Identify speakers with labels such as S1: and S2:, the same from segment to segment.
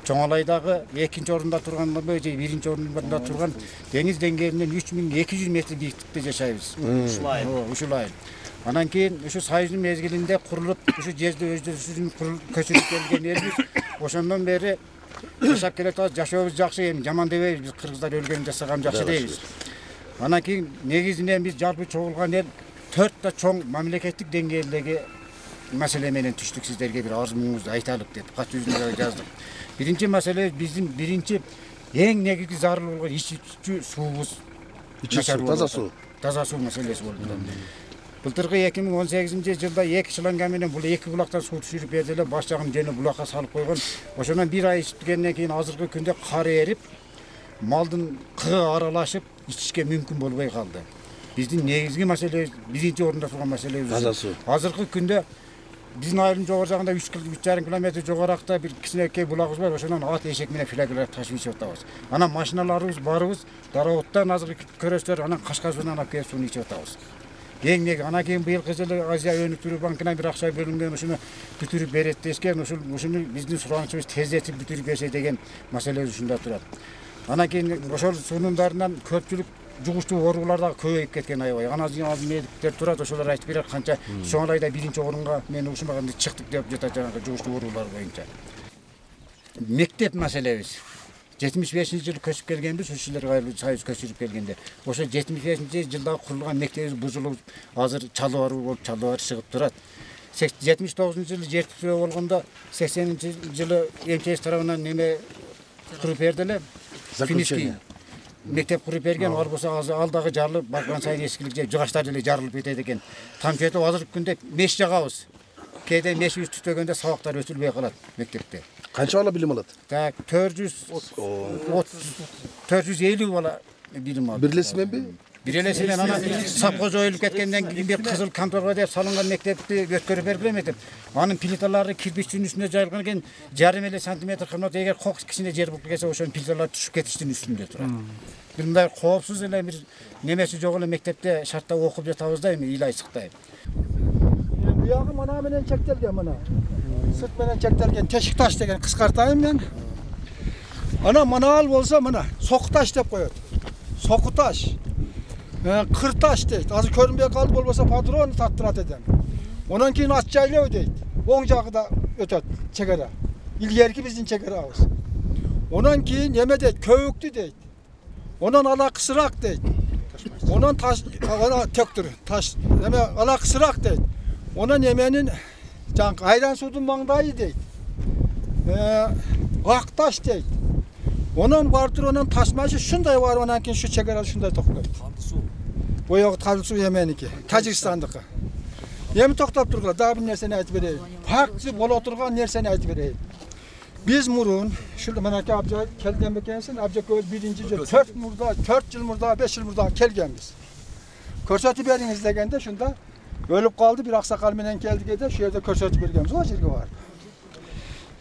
S1: Çoğalayдағы 2-ci орында тұрған же 1-ci орында тұрған деңіз деңгейінен 3200 метр биіктікте жашайбыз. Ушулайын. Анан кейін ушу Союздун мезгилинде курулуп, ушу жерде өздөрүбүздүн көчүрүп келген элбиз. Ошондон бери жашап келатабыз, жашообуз жакшы, эми жаман дебейбиз, биз кыргыздар өлгөн жашаган жакшы дейбиз. Анан кейін негизинен биз жалпы чогулган эл 4 чоң мамлекеттик деңгээлдеги маселе менен түштүк, сиздерге бир арыз муңузду айталык деп кат жүзүнө жаздык. Биринчи маселе биздин биринчи эң негизги зарыл болгон ичүүчү суубуз. Таза суу маселеси болду. Былтыркы 2018-жылда 2 шланга менен бул 2 булактан суу түшүрүп берди эле, баш жагын жөнө булакка салып койгон. Ошондон 1 ай ичкенден кийин азыркы күндө кар эрип, малдын кыгы аралашып, ичишке мүмкүн болбой калды. Биздин негизги маселе, биринчи орунда турган маселе азыркы күндө биздин айылдын жогору жагында 3,5 километр жогоракта бир кичинекей булагыбыз бар, ошондон ат эшек менен филакалар ташып ичип атабыз. Анан машиналарыбыз барыбыз даработтан азыркы көрөсүлөр, анан Кашкар суунан алып келип сууну ичип атабыз. Эң неги анан кийин быйылкы жылы Азия өнүктүрүү банкынан бир акча бөлүнгөн, ушуну бүтүрүп берет дешкен, ушуну биздин суранычыбыз тездетип бүтүрүп берсе деген маселе ушунда турат. Анан кийин ошол суунун дарынан көпчүлүк жугуштуу оорулар да көбөйүп кеткен аябай. Анан медиктер турат, ошолор айтып берет канча Чоңалайда 1-ci орунга мен ушуганда чыктык деп жатат жанагы жугуштуу оорулар боюнча. Мектеп маселебиз. 75-жылы көчүп келгенбиз, ушулар Союз көчүрүп келгенде. Ошо 75-жылда курулган мектебибиз бузулуп, азыр чалыбар болуп чыгып турат. 79-жылы жер титирөө болгондо 80-жылы МЧС тарабынан неме куруп берди эле. Финский мектеп куруп берген, ал болсо алдагы жарылып, барган сайын эскилик же жыгаштар деле жарылып кетет экен. Тамчы этип азыркы күндө меш жагабыз. Кээде мешибиз түтөгөндө сабактар өтүлбөй калат мектепте.
S2: Канча бала билим алат?
S1: 450 бала билим алат.
S2: Бирлеси менби?
S1: Бирлеси менен анан сапко жоюлуп кеткенден кийин бир кызыл конторго деп салынган мектепти өткөрүп бергиле мектеп. Анын плиталары кирпичтин үстүнө жайылган экен, 1,5 сантиметр кырмат, эгер кок кичине жер булуп келсе, ошонун плиталары түшүп кетиштин үстүндө турат. Бир мындай коопсуз эле бир немеси жок эле мектепте шартта окуп жатабыз да, эми ыйлай сыктай.
S3: Buyog'i mana bilan chektirgan mana. Sırt bilan chektirgan teshik tash degan qisqartayım men. Mana al bo'lsa mana soqi tash deb qo'yadi. Soqi tash. Qir tash deydi. Hozir ko'rinmay qolib bo'lmasa patron tattirat edim. Ondan keyin atchaylab deydi. O'ng jag'ida o'tadi chegara. Ilgariki bizning chegaramiz. Ondan keyin nima deydi? Ko'ykdi deydi. Ondan ala qisroq deydi. Ondan tash ana tektir. Tash nima ala qisroq deydi. Ona yemenin ayran sudun mangdayı deydi. Aktaş deydi. Onun vardır, onun taşması şunday var, ondan keyin şu çekara şunday toklaydı. O yok tazı su yemeniki. Tacikistan'daki. Yemi toktap durdular. Daha bir nerseni ayıp vereyim. Farklı bol oturgan nerseni ayıp vereyim. Biz murun, şurada manaki abca kelgen bekensin, abca göz 1. yıl, 4 yıl murda, 5 yıl murda kelgenmiz. Korsatı beriniz degende şunda ölüp kaldı, bir aksakal menen geldik de şu yerde korsatı bergenmiz, o жерге var.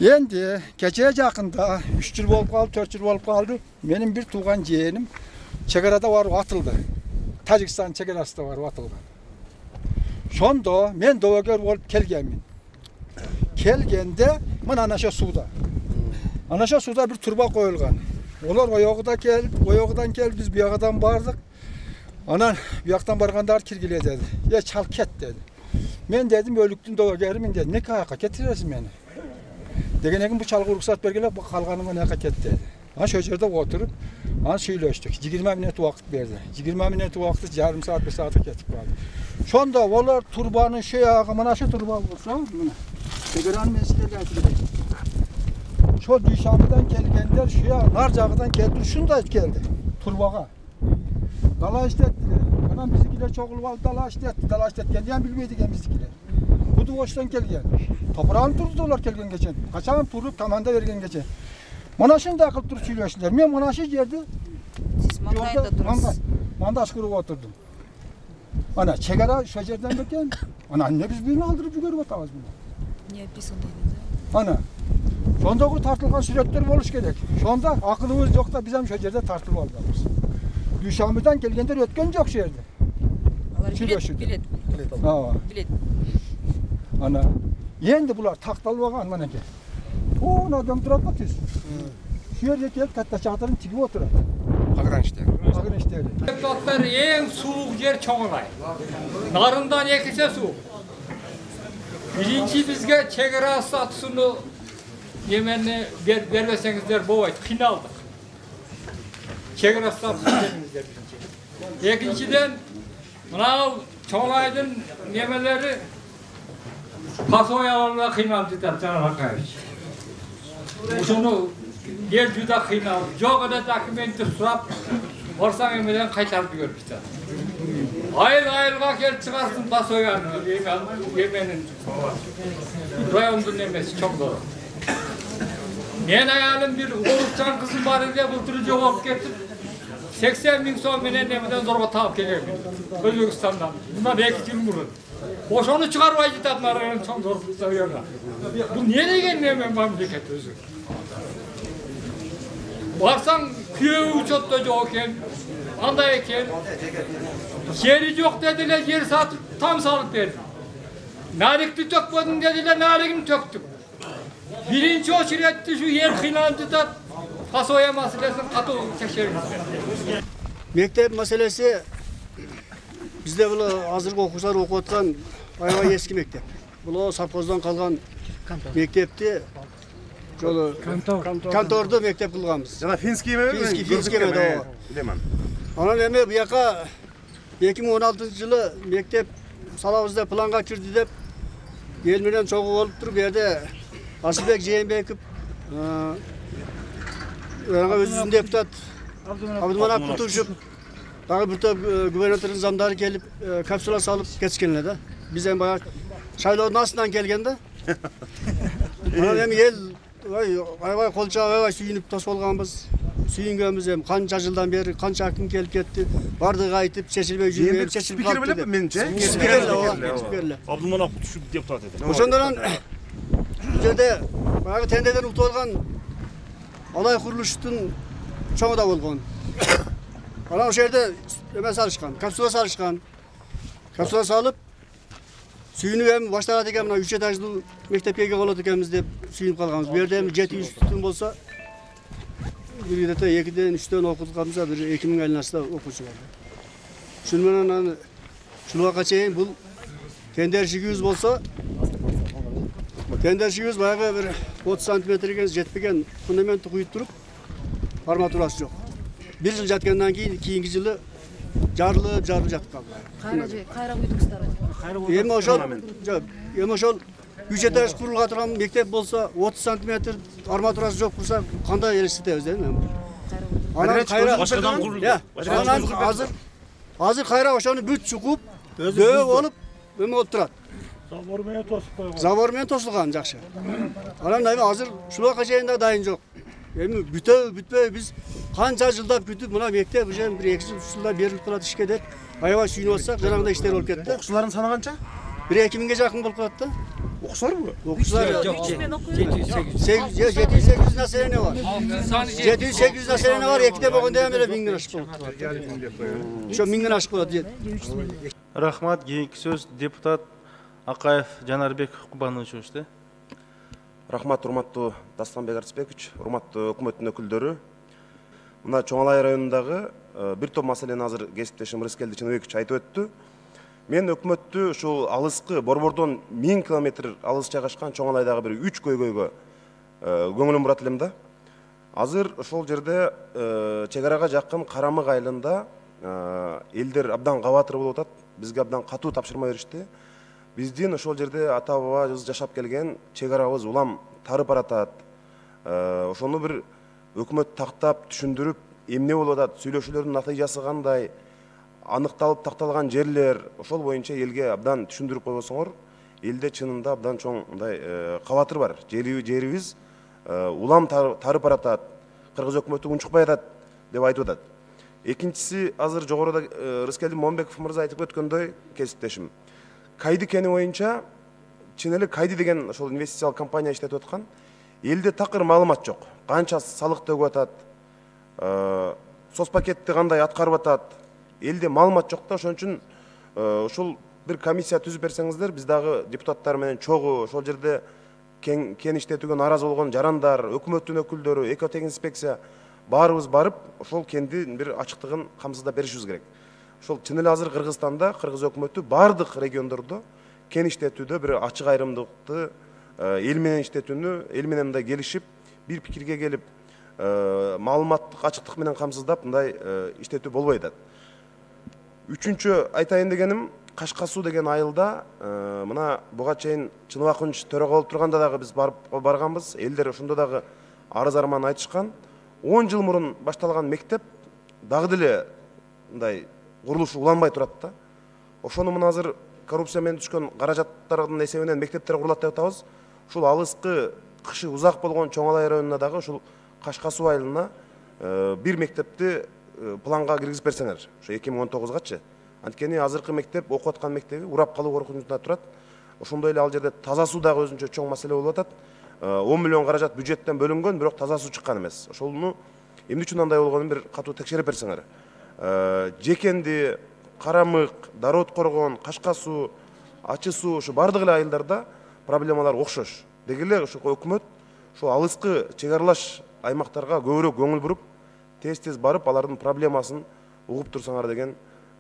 S3: Endi keçeye yakında 3 yıl olup kaldı, 4 yıl olup kaldı. Benim bir tuğan yeğenim çekerada var, atıldı. Tacikistan çekerası da var, atıldı. Şonda men doğagar olup kelgenmin. Kelgende mana anaşa suda. Anaşa suda bir turba koyulgan. Olar oyogıda gelip, oyogıdan gelip biz bir yağdan bardık. Anan bir yaktan bargandar kirgile dedi. Ya çal ket dedi. Men dedim ölüktün doğagarım dedi. Ne kayaka getirirsin beni. Degenekin bu çalgı ruhsat belgeler kalganıma ne ket dedi. Ha şu yerde oturup an söyleştik. 20 minut vakit verdi. 20 minut vakit yarım saat 1 saate ketip kaldı. Şonda olar turbanın şey ayağı mana şu turba olsa mana. Tegeran mesleği açıldı. Şu Düşanbe'den gelgenler şuya Narcağı'dan geldi. Şunda geldi. Turbağa. Dalaş ettiler. Anam bizimkiler çok uluval dalaş etti. Dalaş etti. Geldiğini bilmeydik yani bizimkiler. Bu da boştan gelgen. Toprağın turdular gelgen geçen. Kaçağın turup tamanda vergen geçen. Mana şimdi akıl tur söyleştiler. Men mana şu yerde
S4: siz mandayda durasınız.
S3: Mandaş kurup oturdum. Ana çegara şu yerden beken. Ana ne biz birini aldırıp yukarı batamaz bunu.
S4: Niye biz ondayız?
S3: Ana. Şonda tartılgan sürekler boluş gerek. Şonda akılımız yok da biz hem şu yerde tartılıp alıyoruz. Düşanbe'den gelgenler ötken yok şu yerde.
S4: Bilet.
S3: Bilet. Ana. Endi bular taktalıp algan mana ki. O мына дөң турат го түз. Şu yerде келип катта чатырын тигип отурат.
S2: Аграничтер.
S3: Аграничтер.
S5: Депутаттар ең суық жер Чоңлай. Нарындан екісе суық. Birinci bizge çekara statüsünü Yemen'e vermesenizdер болбойт, қиналдық. Çekara statüsünü vermеңіздер birinci. Екіншіден, мынау Чоңлайдың немелері пасояларына қиналып жатады, Жанар Акаевич. Ошоны ел жүдә қиналып, жоқ эде документті сұрап, барсаң емеден қайтарып көріп жатады. Айыл-айылға келіп шығарсын пасояны, Еменің райондың немесі Чоңдоры. Мен аялым bir Орукчан қызым бар еді, бұл түрі жоғалып кетіп, 80 000 сом менен немеден зорға тауып келемін, Өзбекстандан. Bundan 2 yıl бұрын. Ошоны шығарбай жатады нарығын Чоңдоры пасояға. Бұл не деген немен мемлекет өзі? Барсаң, күйеуі учетта жоқ екен, андай екен. Жері жоқ деділер, жер сатып, там салып берді. Нарикті төкпедің деділер, наригін төктік. Birinci очередті şu yer қиналып жатады, пасоя мәселесін қату тексеріңіздер.
S6: Мектеп мәселесі бізде бұл азырғы оқушылар оқып отқан аябай ескі мектеп. Бұл совхоздан қалған мектепте жолы конторды мектеп қылғанбыз.
S2: Жана финский ме?
S6: Финский ме да.
S2: Билемін.
S6: Анан эми bu яқа 2016 жылы мектеп салабыз деп планға кірді деп ел менен чогуу болуп туруп бу жерде Асылбек Жээнбеков өзүнүн депутат Абдуманап Кутушев дагы бир топ губернатордун замдары келип капсула салып кетишкен эле да. Биз эми баягы шайлоодун астынан келген да. Анан эми ел аябай кол чаап аябай сүйүнүп тосуп алганбыз. Сүйүнгөнбүз эми канча жылдан бери канча аким келип кетти. Бардыгы айтып чечилбей жүрүп чечилип калды деп.
S2: Менче.
S7: Абдуманап Кутушев депутат эди.
S6: Ошондон бу жерде баягы тендеден утуп алган алай курулуштун чоңу да болгон. Анан ошол жерде эме салышкан, капсула салышкан. Капсула салып сүйүнүп эми башталат экен, мына 3 этаждуу мектепке болот экенбиз деп сүйүнүп калганбыз. Бу жерде эми 700 түтүн болсо бир где-то 2-ден 3-төн окутканбыз, бир 2000 айланасында окуучу бар. Шуну менен аны ушуга чейин бул тендерчигибиз болсо тендерчигибиз баягы бир 30 сантиметрге жетпеген фундаментти куюп туруп арматурасы жок. Bir жыл жаткандан кийинки жылы жарылып жатып калды.
S4: Кайра куйдуңуздар.
S6: Эми ошол 3 этаж курулга турган мектеп болсо 30 сантиметр арматурасы жок турса кандай элестетебиз эми? Анан кайра
S7: башкадан курулду.
S6: Азыр кайра ошону бүт чукуп, дөбө болуп эме болуп турат. Забор менен тосулган жакшы. Анан эми азыр ушуга чейин да дайын жок. Эми бүтпөй биз канча жылдап күтүп мына мектеп уже 1-2 жылда берилип калат ишке деп аябай сүйүнүп атсак, жанагындай иштер болуп кетти.
S2: Окуучулардын саны канча?
S6: 1-2 миңге жакын болуп калат да.
S2: Окуучуларбы?
S6: Окуучулар 700-800 население бар. 700-800 население бар, экиде болгондо эми 1000ден ашык болот. Ошо 1000ден ашык болот.
S8: Рахмат, кийинки сөз депутат Акаев Жанарбек Кубанович.
S9: Рахмат, урматтуу Дастанбек Артисбекович, урматтуу өкмөттүн өкүлдөрү. Мына Чоңалай районундагы бир топ маселени азыр кесиптешим Рыскелди Чыныбекович айтып өттү. Мен өкмөттү ушул алыскы Борбордон 1000 километр алыс жайгашкан Чоңалайдагы бир 3 көйгөйгө көңүлүм бурат элем да. Азыр ошол жерде чегарага жакын Карамык айылында элдер абдан кабатыр болуп атат. Бизге абдан катуу тапшырма беришти. Биздин ошол жерде ата-бабабыз жашап келген чегарабыз улам тарып баратат. Ошону бир өкмөт тактап, түшүндүрүп, эмне болуп атат, сүйлөшүүлөрдүн натыйжасы кандай, аныкталып такталган жерлер, ошол боюнча элге абдан түшүндүрүп койбосоңор, элде чынында абдан чоң мындай кабатыр бар. Жерибиз улам тарып баратат, кыргыз өкмөтү унчукпай атат деп айтып атат. Экинчиси, азыр жогоруда Рыскелди Момбеков мырза айтып өткөндөй, кесиптешим. Кайды кени боюнча, чын эле Кайды деген ошол инвестициялык компания иштетип аткан. Элде такыр маалымат жок. Канча салык төгүп атат, соцпакетти кандай аткарып атат. Элде маалымат жок да, ошон үчүн ушул бир комиссия түзүп берсеңиздер, биз дагы депутаттар менен чогуу ошол жерде кен иштетүүгө нааразы болгон жарандар, өкмөттүн өкүлдөрү, экотехинспекция баарыбыз барып, ошол кендин бир ачыктыгын камсыздап беришибиз керек. Ошол чын эле азыр Кыргызстанда, кыргыз өкмөтү бардык региондордо кен иштетүүдө бир ачык айрымдыкты, эл менен иштетүүнү, эл менен мындай келишип, бир пикирге келип, маалыматтык ачыктык менен камсыздап мындай иштетүү болбой атат. Үчүнчү айтайын дегеним, Кашка суу деген айылда мына буга чейин Чыныбак Күнч төрөгө болуп турганда дагы биз барганбыз. Элдер ошондо дагы арыз арман айтышкан. 10 жыл мурун башталган мектеп дагы деле мындай курулушу уланбай турат да. Ошону мына азыр коррупция менен түшкөн каражаттардын эсебинен мектептер курулат деп атабыз. Ушул алыскы кышы узак болгон Чоң Алай районуна дагы ушул Кашка суу айылына бир мектепти планга киргизип берсеңер, ошо 2019гачы. Анткени азыркы мектеп, окуп аткан мектеби урап калуу коркунучунда турат. Ошондой эле ал жерде таза суу дагы өзүнчө чоң маселе болуп атат. 10 миллион каражат бюджеттен бөлүнгөн, бирок таза суу чыккан эмес. Ошону эмне үчүн андай болгонун бир катуу текшерип берсеңер. Жекенди, Карамык, Дароот Коргон, Кашка суу, Ачы суу, ушу бардык эле айылдарда проблемалар окшош. Деги эле ошо өкмөт ошо алыскы чек аралаш аймактарга көбүрөөк көңүл буруп, тез барып, алардын проблемасын угуп турсаңар деген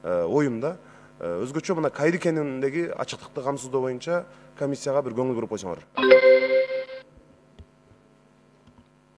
S9: оюмда. Өзгөчө мына Кайды кенинидеги ачыктыкты камсыздоо боюнча комиссияга бир көңүл буруп койсоңор.